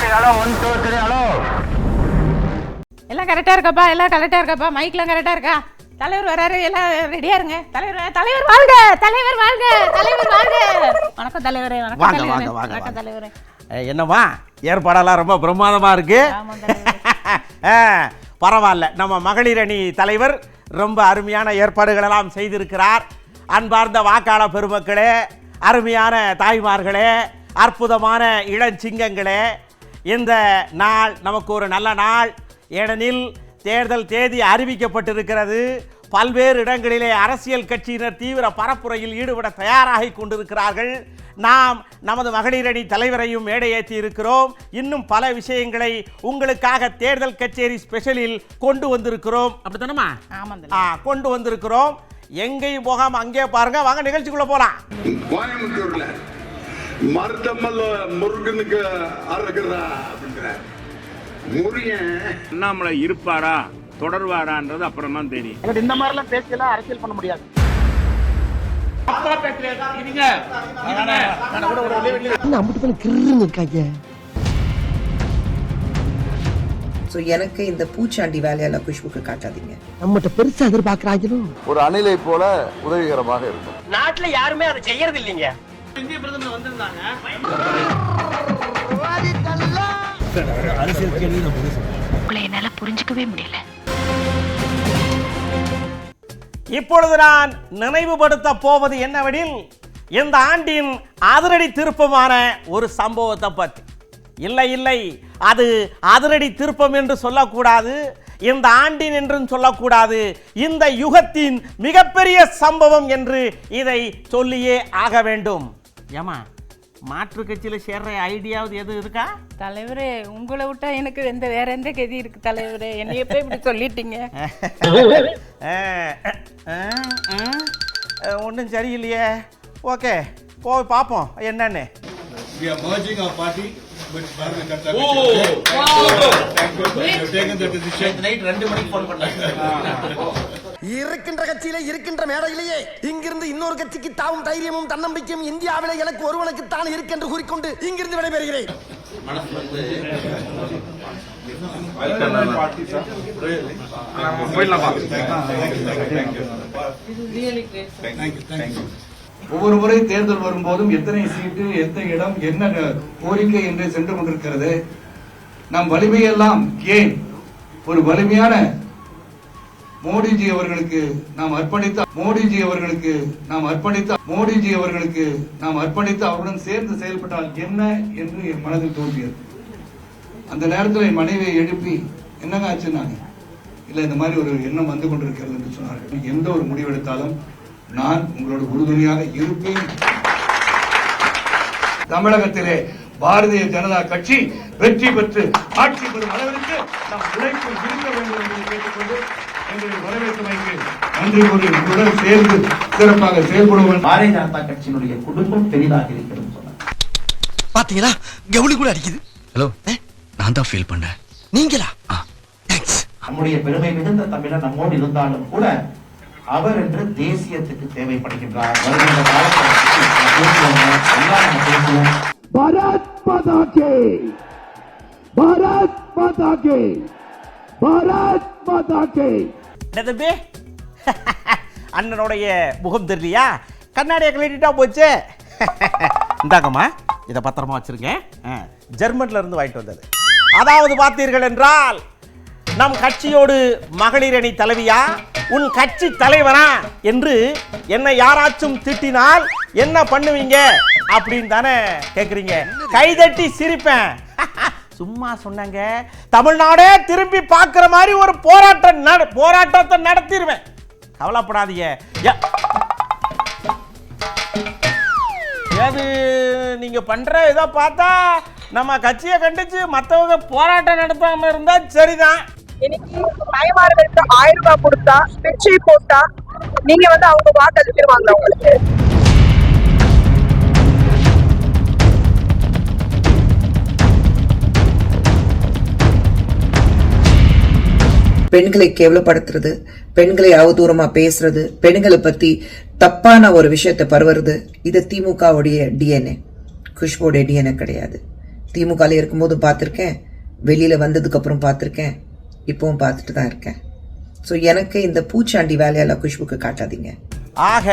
Hello 1 2 3 hello. எல்லாம் கரெக்டா இருக்காப்பா, மைக்லாம் கரெக்டா இருக்கா? தலைவர் வராரு, எல்லாம் ரெடியா இருங்க. தலைவர் வாழ்க, தலைவர் வாழ்க, தலைவர் வாழ்க. வணக்கம் தலைவரே. வணக்கம் தலைவரே. என்னம்மா ஏற்பாடெல்லாம் ரொம்ப பிரமாதமா இருக்கு. பரவாயில்ல, நம்ம மகளிர் அணி தலைவர் ரொம்ப அருமையான ஏற்பாடுகள் எல்லாம் செய்திருக்கிறார். அன்பார்ந்த வாக்காளர் பெருமக்களே, அருமையான தாய்மார்களே, அற்புதமான இளஞ்சிங்கங்களே, இந்த நாள் நமக்கு ஒரு நல்ல நாள். ஏனெனில் தேர்தல் தேதி அறிவிக்கப்பட்டிருக்கிறது. பல்வேறு இடங்களிலே அரசியல் கட்சியினர் தீவிர பரப்புரையில் ஈடுபட தயாராகி கொண்டிருக்கிறார்கள். நாம் நமது மகளிர் அணி தலைவரையும் மேடையேற்றி இருக்கிறோம். இன்னும் பல விஷயங்களை உங்களுக்காக தேர்தல் கச்சேரி ஸ்பெஷலில் கொண்டு வந்திருக்கிறோம். அப்படித்தானமா? கொண்டு வந்திருக்கிறோம். எங்கேயும் போகாம அங்கே பாருங்க. வாங்க நிகழ்ச்சிக்குள்ள போலாம். கோயம்புத்தூர்ல மருதமல்ல முருகனுக்கு அருகிறா அப்படிங்கிற முருகன் அண்ணாமலை இருப்பாரா தொடர்வாரான்றது அப்புறமா தெரியும். இந்த மாதிரிலாம் பேசலாம், அரசியல் பண்ண முடியாது. எனக்கு இந்த பூச்சாண்டி வேலையெல்லாம் குஷ்புக்கு காட்டாதீங்க. நம்மகிட்ட பெருசா எதிர்பார்க்கறாங்களோ. ஒரு அணிலை போல உதவிகரமாக இருக்கும். நாட்டுல யாருமே அதை செய்யறது இல்லைங்க. இந்திய பிரதமர் வந்திருந்தாங்க. என்னால புரிஞ்சுக்கவே முடியல. இப்பொழுது நான் நினைவுபடுத்த போவது என்னவெனில், இந்த ஆண்டின் அதிரடி திருப்பமான ஒரு சம்பவத்தை பற்றி. இல்லை, அது அதிரடி திருப்பம் என்று சொல்லக்கூடாது, இந்த ஆண்டின் என்றும் சொல்லக்கூடாது, இந்த யுகத்தின் மிகப்பெரிய சம்பவம் என்று இதை சொல்லியே ஆக வேண்டும். ஏமா, மாற்று கட்சியில் சேர்ற ஐடியாவது எது இருக்கா? தலைவரே, உங்களை விட்டா எனக்கு வேற எந்த கதி இருக்கு தலைவரே? என்னைய போய் இப்படி சொல்லிட்டீங்க. ஒன்றும் சரியில்லையே. ஓகே, போய் பார்ப்போம் என்னன்னு. இருக்கின்ற கட்சியிலே இருக்கின்ற மேடையிலேயே இங்கிருந்து இன்னொரு கட்சிக்கு தாவும் தைரியமும் தன்னம்பிக்கையும் இந்தியாவிலே எனக்கு ஒருவனுக்கு தான் இருக்கென்று கூறிக்கொண்டு இங்கிருந்து விடைபெறுகிறேன். ஒவ்வொரு முறை தேர்தல் வரும்போதும் எத்தனை சீட்டு, எத்தனை இடம், என்ன கோரிக்கை என்று சென்று கொண்டிருக்கிறது. நம் வலிமையெல்லாம் ஏன் ஒரு வலிமையான மோடிஜி அவர்களுக்கு நாம் அர்ப்பணித்த அவருடன் சேர்ந்து செயல்பட்டால் என்ன என்று என் மனதில் தோன்றியது. அந்த நேரத்தில் என் மனைவியை எழுப்பி என்னங்க ஆச்சுன்னாங்க. இல்ல, இந்த மாதிரி ஒரு எண்ணம் வந்து கொண்டிருக்கிறது என்று சொன்னார்கள். எந்த ஒரு முடிவெடுத்தாலும் நான் உங்களோட உறுதுணையாக இருப்பேன். தமிழகத்திலே பாரதிய ஜனதா கட்சி வெற்றி பெற்று ஆட்சி பெறும் அளவிற்கு நாம் உழைப்பு இருக்க வேண்டும் என்று கேட்டுக்கொண்டு எங்களை வரவேற்பமைக்கு நன்றி கூறி உங்களுடன் சேர்ந்து சிறப்பாக செயல்படுவோம். பாரதிய ஜனதா கட்சியினுடைய குடும்பம் பெரிதாக இருக்கிறது சொன்னார். பாத்தீங்களா, கவுளி கூட அடிக்குது. ஹலோ, நான் தான் ஃபீல் பண்ணேன். நீங்களா? நம்முடைய பெருமை மிகுந்த தமிழர் நம்மோடு இருந்தாலும் கூட அவர் என்று தேசியத்துக்கு தேவைப்படுகின்றார். பாரத் மாதா கே, பாரத் மாதா கே, பாரத் மாதா கே. அண்ணனுடைய முகம் தெரியலையா? கண்ணாடியை கழட்டிட்டா போச்சு. இந்தாங்கம்மா, இதை பத்திரமா வச்சிருங்க. ஜெர்மன்ல இருந்து வாங்கிட்டு வந்தது. அதாவது பார்த்தீர்கள் என்றால், நம் கட்சியோடு மகளிர் அணி தலைவியா, உன் கட்சி தலைவரா என்று என்னை யாராச்சும் திட்டினால் என்ன பண்ணுவீங்க அப்படின்னு தானே கேக்குறீங்க. கைதட்டி சிரிப்பேன். சும்மா சொன்னாங்க, தமிழ்நாடே திரும்பி பார்க்கிற மாதிரி ஒரு போராட்டத்தை நடத்திடுவேன். கவலைப்படாதீங்க. ஏது நீங்க பண்ற இதை பார்த்தா நம்ம கட்சியை கண்டிச்சு மற்றவங்க போராட்டம் நடத்தாம இருந்தா சரிதான். இன்னைக்கு தாய்மார்களுக்கு 1000 ரூபாய் கொடுத்தா, பிச்சை போட்டா நீங்க அவங்க வாக்களிச்சிருவாங்க. உங்களுக்கு பெண்களை கேவலப்படுத்துறது, பெண்களை அவதூறமா பேசுறது, பெண்களை பத்தி தப்பான ஒரு விஷயத்தை பரவுறது, இது திமுகவுடைய டிஎன்ஏ, குஷ்புடைய டிஎன்ஏ கிடையாது. திமுகவில் இருக்கும்போது பார்த்துருக்கேன், வெளியில் வந்ததுக்கப்புறம் பார்த்துருக்கேன், இப்போவும் பார்த்துட்டு தான் இருக்கேன். ஸோ எனக்கு இந்த பூச்சாண்டி வேலையெல்லாம் குஷ்புக்கு காட்டாதீங்க. ஆக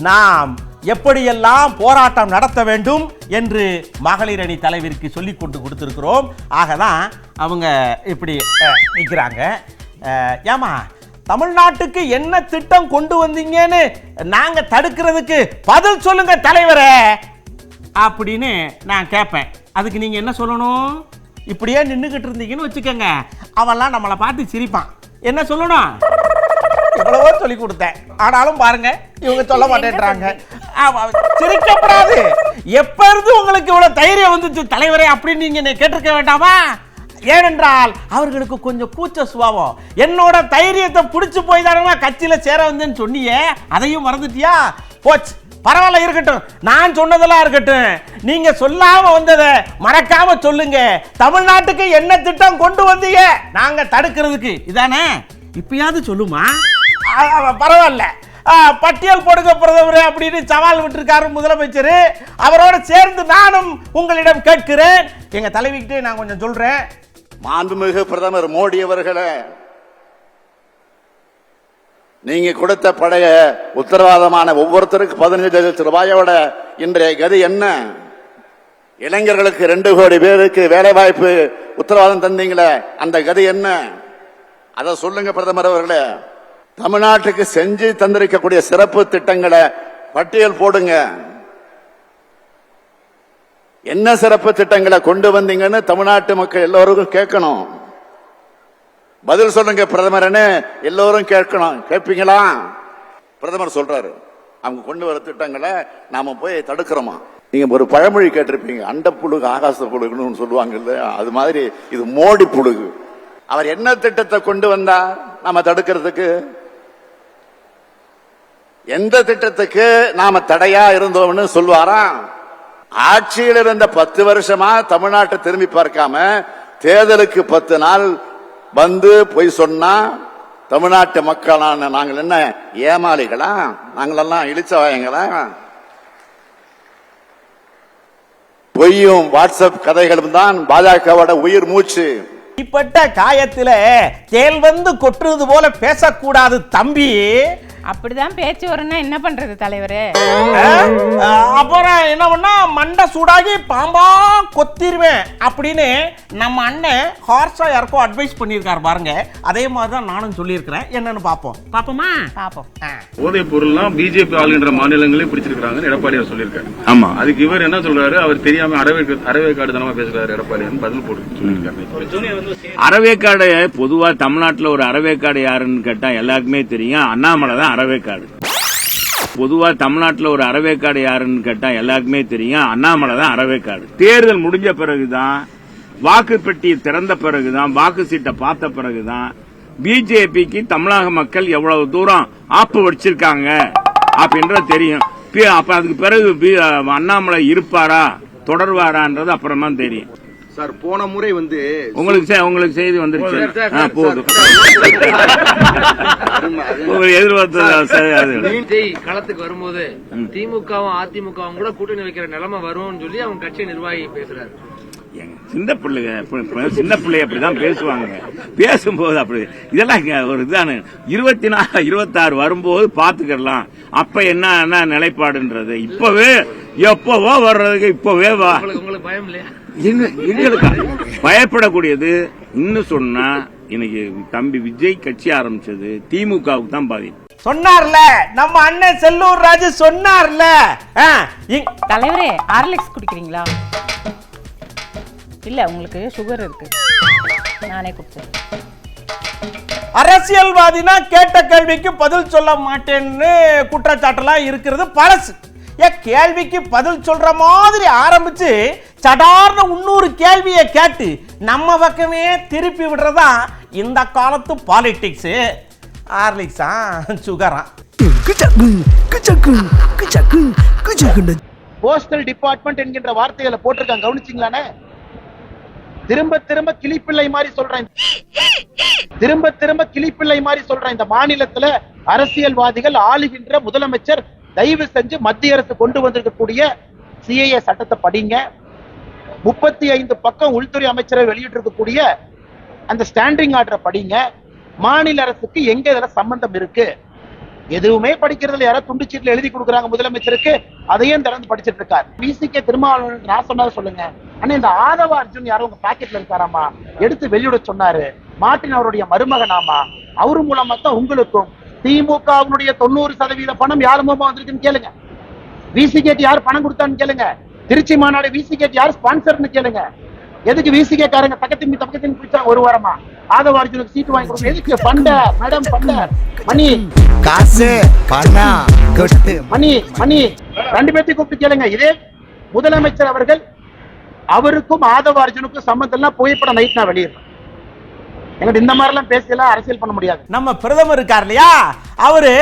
நாம் எப்படியெல்லாம் போராட்டம் நடத்த வேண்டும் என்று மகளிர் அணி தலைவருக்கு சொல்லி கொண்டு கொடுத்துருக்கிறோம். ஆகதான் அவங்க இப்படி நிற்கிறாங்க. ஏமா தமிழ்நாட்டுக்கு என்ன திட்டம் கொண்டு வந்தீங்கன்னு நாங்க தடுக்கிறதுக்கு பதில் சொல்லுங்க தலைவரே அப்படின்னு நான் கேட்பேன். அதுக்கு நீங்க என்ன சொல்லணும்? இப்படியே நின்றுகிட்டு இருந்தீங்கன்னு வச்சுக்கோங்க, அவன்லாம் நம்மளை பார்த்து சிரிப்பான். என்ன சொல்லணும்? இவ்வளவோ சொல்லி கொடுத்தேன், ஆனாலும் பாருங்க இவங்க சொல்ல மாட்டேன்றாங்க. சிரிக்கப்படாது. எப்ப இருந்து உங்களுக்கு இவ்வளவு தைரியம் வந்துச்சு தலைவரே அப்படின்னு நீங்க கேட்டிருக்க வேண்டாமா? ஏனென்றால் அவர்களுக்கு கொஞ்சம் கூச்ச சுபாவம். என்னோட தைரியத்தை பிடிச்சு போய் தானே கட்சியில சேர வந்தேன்னு சொன்னியே, அதையும் மறந்துட்டியா? போச்சு, பரவாயில்ல, இருக்கட்டும். நான் சொன்னதெல்லாம் இருக்கட்டும், நீங்க சொல்லாம வந்ததை மறக்காம சொல்லுங்க. தமிழ்நாட்டுக்கு என்ன திட்டம் கொண்டு வந்தீங்க நாங்க தடுக்கிறதுக்கு? இதானே? இப்பயாவது சொல்லுமா? பரவாயில்ல, பட்டியல் போடுங்க பிரதமரே அப்படின்னு சவால் விட்டுருக்காரு முதலமைச்சர். அவரோட சேர்ந்து நானும் உங்களிடம் கேட்கிறேன். எங்க தலைவிக்கிட்டே நான் கொஞ்சம் சொல்றேன். மாண்புமிகு பிரதமர் மோடி அவர்களே, நீங்க கொடுத்த படைய உத்தரவாதமான ஒவ்வொருத்தருக்கு 15 லட்சம் ரூபாயோட இன்றைய கதி என்ன? இளைஞர்களுக்கு 2 கோடி பேருக்கு வேலை வாய்ப்பு உத்தரவாதம் தந்தீங்களே, அந்த கதி என்ன? அதை சொல்லுங்க பிரதமர் அவர்களே. தமிழ்நாட்டுக்கு செஞ்சு தந்திருக்கக்கூடிய சிறப்பு திட்டங்களை பட்டியல் போடுங்க. என்ன சிறப்பு திட்டங்களை கொண்டு வந்தீங்கன்னு தமிழ்நாட்டு மக்கள் எல்லோருக்கும் கேட்கணும். பதில் சொல்லுங்க பிரதமர்னு எல்லோரும் கேட்கணும். கேட்பீங்களா? பிரதமர் சொல்றாரு, அவங்க கொண்டு வர திட்டங்களை நாம போய் தடுக்கிறோமா? நீங்க ஒரு பழமொழி கேட்டிருப்பீங்க, அண்ட புழுகு ஆகாச புழுகுன்னு சொல்லுவாங்கல்ல, அது மாதிரி இது மோடி புழுகு. அவர் என்ன திட்டத்தை கொண்டு வந்தா நாம தடுக்கிறதுக்கு? எந்த திட்டத்துக்கு நாம தடையா இருந்தோம்னு சொல்லுவாரா? ஆட்சியில் இருந்த 10 வருஷமா தமிழ்நாட்டை திரும்பி பார்க்காம தேர்தலுக்கு 10 நாள் வந்து போய் சொன்னா தமிழ்நாட்டு மக்களான நாங்கள் என்ன ஏமாளிகளா? நாங்களெல்லாம் இழிச்சவாயங்களா? பொய்யும் வாட்ஸ்அப் கதைகளும் தான் பாஜகவோட உயிர் மூச்சு. இப்பட்ட காயத்தில தேல் வந்து கொட்டுறது போல பேசக்கூடாது தம்பி. அப்படிதான் பேச்சு வரும்னா என்ன பண்றது தலைவரே? அப்புறம் என்ன பண்ணா மண்டை சூடாகி பாம்பா கொத்திருவேன் அப்படின்னு நம்ம அண்ணன் ஹார்ஸா யாருக்கும் அட்வைஸ் பண்ணியிருக்காரு பாருங்க. அதே மாதிரி தான் நானும் சொல்லியிருக்கிறேன். என்னன்னு பாப்போம். பாப்போமா? பாப்போம். போதைப் பொருள்லாம் பிஜேபி ஆளுகின்ற மாநிலங்களே பிடிச்சிருக்காங்கன்னு எடப்பாடியார் சொல்லியிருக்காரு. ஆமா, அதுக்கு இவர் என்ன சொல்றாரு? அவர் தெரியாம அறவேக்காடுதனமா பேசுறாரு எடப்பாடியார். பதில் போட்டு சொல்லியிருக்காரு. அறவேக்காடு பொதுவா தமிழ்நாட்டில் ஒரு அறவேக்காடு யாருன்னு கேட்டா எல்லாருக்குமே தெரியும், அண்ணாமலை தான் அறவேக்காடு. பொதுவா தமிழ்நாட்டில் ஒரு அறவேக்காடு யாருன்னு கேட்டா எல்லாருக்குமே தெரியும், அண்ணாமலை தான் அறவேக்காடு. தேர்தல் முடிஞ்ச பிறகுதான், வாக்கு பெட்டியை திறந்த பிறகுதான், வாக்கு சீட்டை பார்த்த பிறகுதான் பிஜேபிக்கு தமிழக மக்கள் எவ்வளவு தூரம் ஆப்பு வச்சிருக்காங்க அப்படின்றது தெரியும். அப்ப அதுக்கு பிறகு அண்ணாமலை இருப்பாரா தொடர்வாரான்றது அப்புறமா தெரியும். சார், போன முறை வந்து உங்களுக்கு செய்தி வந்துருச்சு. போதும், எதிர்பார்த்து களத்துக்கு வரும்போது திமுகவும் அதிமுகவும் கூட கூட்டணி வைக்கிற நிலைமை வரும்னு சொல்லி அவங்க கட்சி நிர்வாகி பேசுறாரு. சின்ன பிள்ளைய அப்படிதான் பேசுவாங்க. பேசும்போது அப்படி இதெல்லாம் ஒரு இதான 24, 26 வரும்போது பாத்துக்கலாம். அப்ப என்ன நிலைப்பாடுன்றது இப்பவே எப்பவோ வர்றதுக்கு இப்பவே வா. உங்களுக்கு பயம் இல்லையா? எங்களுக்கு பயப்படக்கூடியது இன்னும் சொன்னா, இன்னைக்கு தம்பி விஜய் கட்சி ஆரம்பிச்சது திமுகவுக்கு தான் பாதிப்பு. சொன்னார்ல நம்ம அண்ணன் செல்லூர் ராஜு சொன்னார்ல. தலைவரே, ஹார்லிக்ஸ் குடிக்கிறீங்களா? இல்ல, உங்களுக்கு சுகர் இருக்கு, நானே குடிச்சேன். அரசியல்வாதினா கேட்ட கேள்விக்கு பதில் சொல்ல மாட்டேன்னு குற்றச்சாட்டுலாம் இருக்கிறது பழசு. கேள்விக்கு பதில் சொல்ற மாதிரி ஆரம்பிச்சு சடார்னு 300 கேள்வியை கேட்டு நம்ம பக்கமே திருப்பி விடுறதா இந்த காலத்து பாலிடிக்ஸ். ஹார்லிக்ஸா சுகரா? போஸ்டல் டிபார்ட்மெண்ட் என்கின்ற வார்த்தைகளை போட்டிருக்காங்க, கவனிச்சீங்களானே? திரும்ப திரும்ப கிளிப்பிள்ளை மாதிரி சொல்றேன், கிளிப்பிள்ளை மாதிரி சொல்றேன். இந்த மாநிலத்துல அரசியல்வாதிகள் ஆளுகின்ற முதலமைச்சர் தயவு செஞ்சு மத்திய அரசு கொண்டு வந்திருக்கக்கூடிய சிஏஏ சட்டத்தை படிங்க. 35 பக்கம் உள்துறை அமைச்சரை வெளியிட்டிருக்கக்கூடிய அந்த ஸ்டாண்டிங் ஆர்டரை படிங்க. மாநில அரசுக்கு எங்க இதுல சம்பந்தம் இருக்கு? எதுவுமே படிக்கிறதுல யாராவது துண்டுச்சீட்டுல எழுதி கொடுக்குறாங்க முதலமைச்சருக்கு, அதையும் திறந்து படிச்சிட்டு இருக்காரு. விசிகே திருமாவளவன் நான் சொன்னதை சொல்லுங்க. ஆனா இந்த ஆதவ அர்ஜுன் யாரும் உங்க பாக்கெட்ல இருக்காராமா, எடுத்து வெளியிட சொன்னாரு. மார்ட்டின் அவருடைய மருமகனாமா, அவரு மூலமா தான் உங்களுக்கும் திமுகவினுடைய 90% பணம் யார் மூலமா வந்திருக்குன்னு கேளுங்க. விசிகேக்கு யார் பணம் கொடுத்தான்னு கேளுங்க. திருச்சி மாநாடு விசிகேக்கு யார் ஸ்பான்சர்னு கேளுங்க. எதுக்கு விசிகே காரங்க தக்கத்தின் பிடிச்சா ஒரு வாரமா ஆதவ அர்ஜுனுக்கு சீட்டு வாங்கி கொடுங்க? எதுக்கு? பண்ட மேடம் பண்ட மணி காசு பணம் கொட்டு மணி 2 பேர்த்தையும் கூப்பிட்டு கேளுங்க. இதே முதலமைச்சர் அவர்கள் அவருக்கும் ஆதவ அர்ஜுனுக்கும் சம்பந்தம் புகைப்படம் நைட் நான் வெளியிடுறேன். எங்கிட்ட இந்த மாதிரி எல்லாம் பேசலாம் அரசியல் பண்ண முடியாது. நம்ம பிரதமர் இருக்கார் இல்லையா, அவரு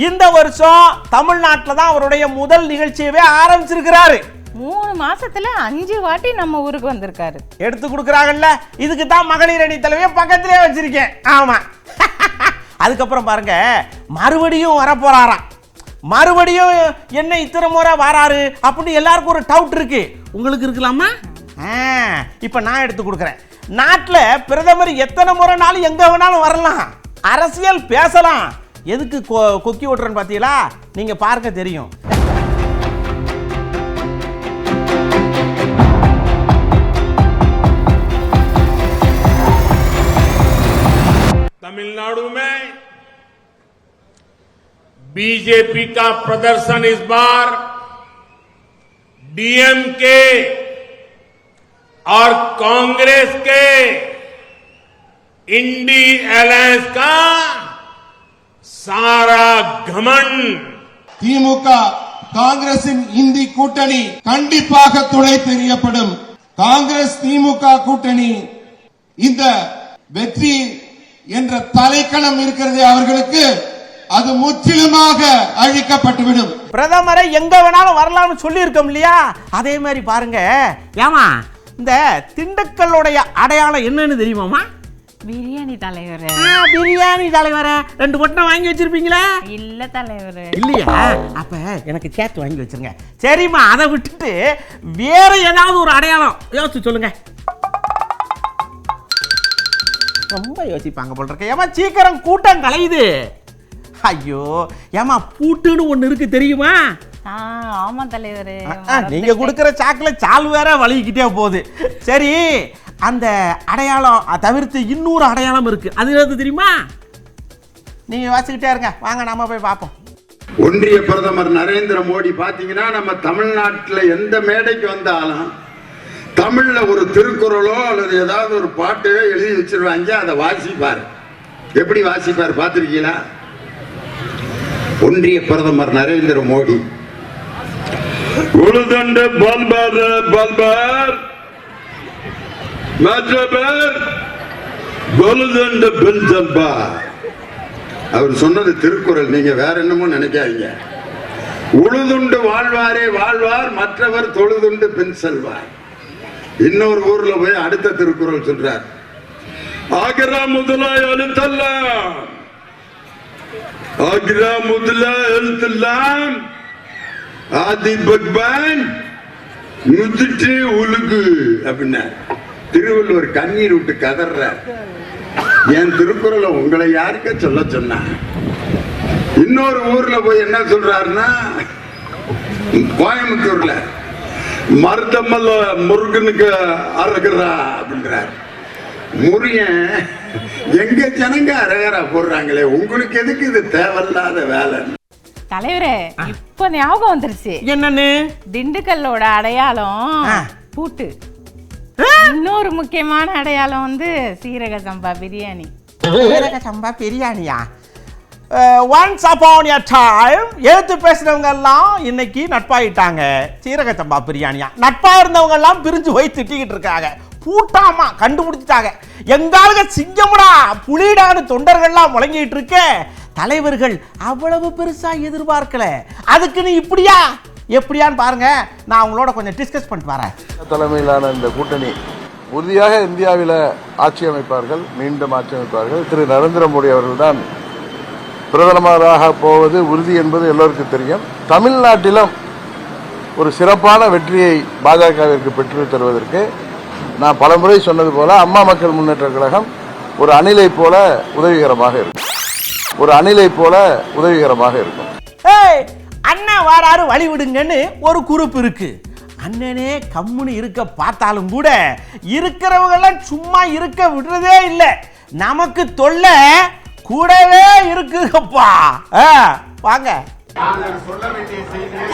இந்த வருஷம் தமிழ்நாட்டில் தான் அவருடைய முதல் நிகழ்ச்சியவே ஆரம்பிச்சிருக்கிறாரு. 3 மாசத்துல 5 வாட்டி நம்ம ஊருக்கு வந்திருக்காரு. எடுத்து கொடுக்குறாங்கல்ல, இதுக்கு தான் மகளிர் அணி தலைவியை பக்கத்திலே வச்சிருக்கேன். ஆமா. அதுக்கப்புறம் பாருங்க, மறுபடியும் வரப்போறாராம். மறுபடியும் என்ன இத்தனை முறை வராரு அப்படின்னு எல்லாருக்கும் ஒரு டவுட் இருக்கு. உங்களுக்கு இருக்கலாமா? இப்ப நான் எடுத்து கொடுக்குறேன். நாட்டில் பிரதமர் எத்தனை முறைனாலும் எங்க வேணாலும் வரலாம், அரசியல் பேசலாம். எதுக்கு கொக்கி ஓட்டுறன்னு பார்த்தீங்களா? நீங்க பார்க்க தெரியும். तमिलनाडु में बीजेपी का प्रदर्शन इस बार डीएमके और कांग्रेस के इंडी अलायंस का सारा घमंड திமுக காங்கிரசின் இந்தி கூட்டணி கண்டிப்பாக துணை தெரியப்படும். காங்கிரஸ் திமுக கூட்டணி இந்த வெற்றி என்ற தலைக்கணம் இருக்கிறது அவர்களுக்கு, அது முற்றிலுமாக அழிக்கப்பட்டுவிடும். பிரதமரை எங்க வேணாலும் வரலாம்னு சொல்லி இருக்கோம் இல்லையா, அதே மாதிரி பாருங்க. ஏமா இந்த திண்டுக்கல்லுடைய அடையாளம் என்னன்னு தெரியுமாமா? பிரியாணி தலைவர். பிரியாணி தலைவர 2 பொட்டை வாங்கி வச்சிருப்பீங்களா? இல்ல தலைவர். இல்லையா? அப்ப எனக்கு சேர்த்து வாங்கி வச்சிருங்க. சரிம்மா, அதை விட்டுட்டு வேற ஏதாவது ஒரு அடையாளம் யோசிச்சு சொல்லுங்க. ரொம்ப யோசிப்பாங்க போல் இருக்க. ஏமா சீக்கிரம் கூட்டம் கலையுது. ஐயோ ஏமா, பூட்டுன்னு ஒண்ணு இருக்கு தெரியுமா? ஆமா தலைவர். நீங்க கொடுக்கிற சாக்லேட் சால் வேற வலிக்கிட்டே போகுது. சரி, அந்த அடையாளம் தவிர்த்து இன்னொரு அடையாளம் இருக்கு, அது எது தெரியுமா? நீங்க வாசிக்கிட்டே இருங்க, வாங்க நாம போய் பார்ப்போம். ஒன்றிய பிரதமர் நரேந்திர மோடி பாத்தீங்கன்னா நம்ம தமிழ்நாட்டில் எந்த மேடைக்கு வந்தாலும் தமிழ்ல ஒரு திருக்குறளோ அல்லது ஏதாவது ஒரு பாட்டையோ எழுதி வச்சிருவாங்க, அதை வாசிப்பார். எப்படி வாசிப்பார் பார்த்திருக்கீங்களா? ஒன்றிய பிரதமர் நரேந்திர மோடி உளுதண்ட பல்பர் பல்பர் மற்றவர் உளுதண்ட பெஞ்சல்பா. அவர் சொன்னது திருக்குறள், நீங்க வேற என்னமோ நினைக்காதீங்க. உழுதுண்டு வாழ்வாரே வாழ்வார், மற்றவர் தொழுதுண்டு பின் செல்வார். இன்னொரு ஊர்ல போய் அடுத்த திருக்குறள் சொல்றார், ஆகிரா முதலா எழுத்தல்லாம், ஆகிரா முதலா எழுத்தல்லாம், ஆதி பகவான் முதிட்டு உலுகு அப்படின்னா. திருவள்ளுவர் கண்ணீர் விட்டு கதறார், என் திருக்குறளை உங்களை யாருக்க சொல்ல சொன்ன. இன்னொரு ஊர்ல போய் என்ன சொல்றாருன்னா, கோயம்புத்தூர்ல மருதமல்ல முருகனுக்கு அருகிறா அப்படின்றார். முருகன் எங்க ஜனங்க அரகரா போடுறாங்களே, உங்களுக்கு எதுக்கு இது தேவையில்லாத வேலை? தலைவரே, இப்ப ஞாபகம் வந்துருச்சு. என்னன்னு? திண்டுக்கல்லோட அடையாளம் பூட்டு. இன்னொரு முக்கியமான அடையாளம் வந்து சீரக சம்பா பிரியாணி. சீரக சம்பா பிரியாணியா? ஒன்ஸ் அப்பான் எ டைம் எழுத்து பேசுறவங்க எல்லாம் இன்னைக்கு நட்பாயிட்டாங்க. சீரக சம்பா பிரியாணியா? நட்பா இருந்தவங்க எல்லாம் பிரிஞ்சு போய் திட்டிக்கிட்டு இருக்காங்க. பூட்டாமா கண்டுபிடிச்சிட்டாங்க. எங்காலுங்க சிங்கமுடா புலிடான்னு தொண்டர்கள்லாம் முழங்கிட்டு இருக்க. தலைவர்கள் அவ்வளவு பெருசா எதிர்பார்க்கல. அதுக்கு நீ இப்படியா எப்படியான்னு பாருங்க. நான் அவங்களோட கொஞ்சம் டிஸ்கஸ் பண்ணிட்டு வரேன். தலைமையிலான இந்த கூட்டணி உறுதியாக இந்தியாவில் ஆட்சி அமைப்பார்கள், மீண்டும் ஆட்சி அமைப்பார்கள். திரு நரேந்திர மோடி அவர்கள் தான் பிரதமராக போவது உறுதி என்பது எல்லோருக்கும் தெரியும். தமிழ்நாட்டிலும் ஒரு சிறப்பான வெற்றியை பாஜகவிற்கு பெற்று தருவதற்கு நான் பலமுறை சொன்னது போல அம்மா மக்கள் முன்னேற்ற கழகம் ஒரு அணிலை போல உதவிகரமாக இருக்கும். ஒரு அணிலை போல உதவிகரமாக இருக்கும். அண்ணன் வாராரு வழி விடுங்கன்னு ஒரு குரூப் இருக்கு. அண்ணனே கம்முன்னு இருக்க பார்த்தாலும் கூட இருக்கிறவங்கெல்லாம் சும்மா இருக்க விடுறதே இல்லை. நமக்கு தொல்லை கூடவே இருக்குப்பா. வாங்க. சொல்ல வேண்டிய செய்தியை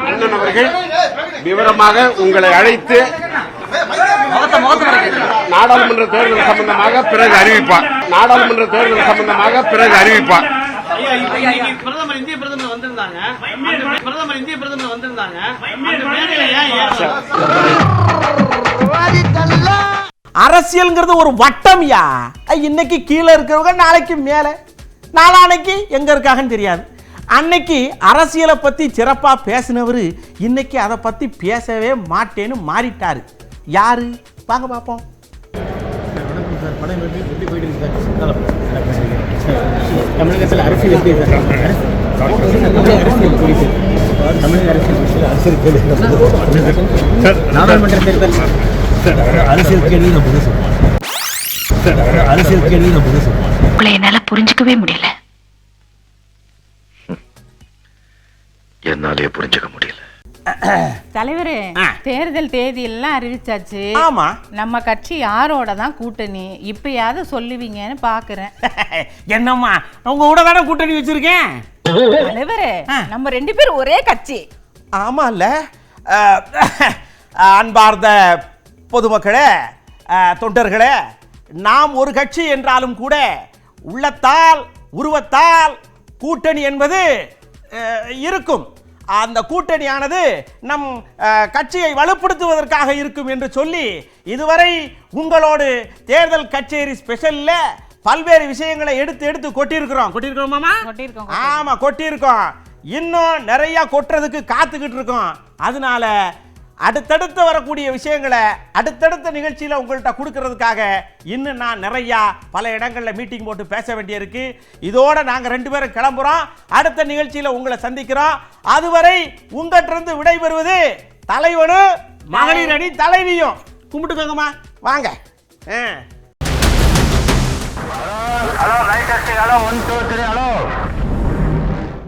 அண்ணன் அவர்கள் விவரமாக உங்களை அழைத்து நாடாளுமன்ற தேர்தல் சம்பந்தமாக பிறகு அறிவிப்பார். நாடாளுமன்ற தேர்தல் சம்பந்தமாக பிறகு அறிவிப்பார். பிரதமர் இந்திய பிரதமர் வந்திருந்தாங்க. அரசியல்ங்கிறது ஒரு வட்டம்யா. இன்னைக்கு கீழே இருக்கிறவங்க நாளைக்கு மேல, நாளானைக்கு எங்க இருக்காங்கன்னு தெரியாது. அன்னைக்கு அரசியலை பத்தி சிறப்பா பேசினவர் இன்னைக்கு அதை பத்தி பேசவே மாட்டேன்னு மாறிட்டாரு. யாரு? வாங்க பாப்போம். தமிழகத்தில் அரசியல் எப்படி சார்? தமிழக அரசியல் நாடாளுமன்ற தேர்தல் அரசியல் கேள்வி நான் பதில் சொல்லுவேன். அரசியல் கேள்வி நான் பதில் சொல்லுவேன். உங்களை என்னால புரிஞ்சுக்கவே முடியல. என்னாலே புரிஞ்சுக்க முடியல. தலைவரே, தேர்தல் தேதி எல்லாம் அறிவிச்சாச்சு. ஆமா, நம்ம கட்சி யாரோட தான் கூட்டணி இப்பயாவது சொல்லுவீங்கன்னு பாக்குறேன். என்னம்மா உங்க கூட தானே கூட்டணி வச்சிருக்கேன். தலைவரே, நம்ம 2 பேரும் ஒரே கட்சி. ஆமா இல்ல? அன்பார்ந்த பொதுமக்களே, தொண்டர்களே, நாம் ஒரு கட்சி என்றாலும் கூட உள்ளத்தால் உருவத்தால் கூட்டணி என்பது இருக்கும். அந்த கூட்டணியானது நம் கட்சியை வலுப்படுத்துவதற்காக இருக்கும் என்று சொல்லி இதுவரை உங்களோடு தேர்தல் கச்சேரி ஸ்பெஷல்ல பல்வேறு விஷயங்களை எடுத்து கொட்டியிருக்கிறோம். ஆமா, கொட்டியிருக்கோம். இன்னும் நிறைய கொட்டுறதுக்கு காத்துக்கிட்டு இருக்கோம். அதனால அடுத்தடுத்து வரக்கூடிய விஷயங்களை அடுத்தடுத்த நிகழ்ச்சியில் உங்கள்கிட்ட கொடுக்கறதுக்காக இன்னும் நான் நிறையா பல இடங்களில் மீட்டிங் போட்டு பேச வேண்டியிருக்கு. இதோட நாங்கள் 2 பேரும் கிளம்புறோம். அடுத்த நிகழ்ச்சியில் உங்களை சந்திக்கிறோம். அதுவரை உங்கள்கிட்ட விடைபெறுவது தலைவனும் மகளிர் அணி தலைவியும். கும்பிட்டுக்கோங்கம்மா, வாங்க. Hello light hello 1 2 3 hello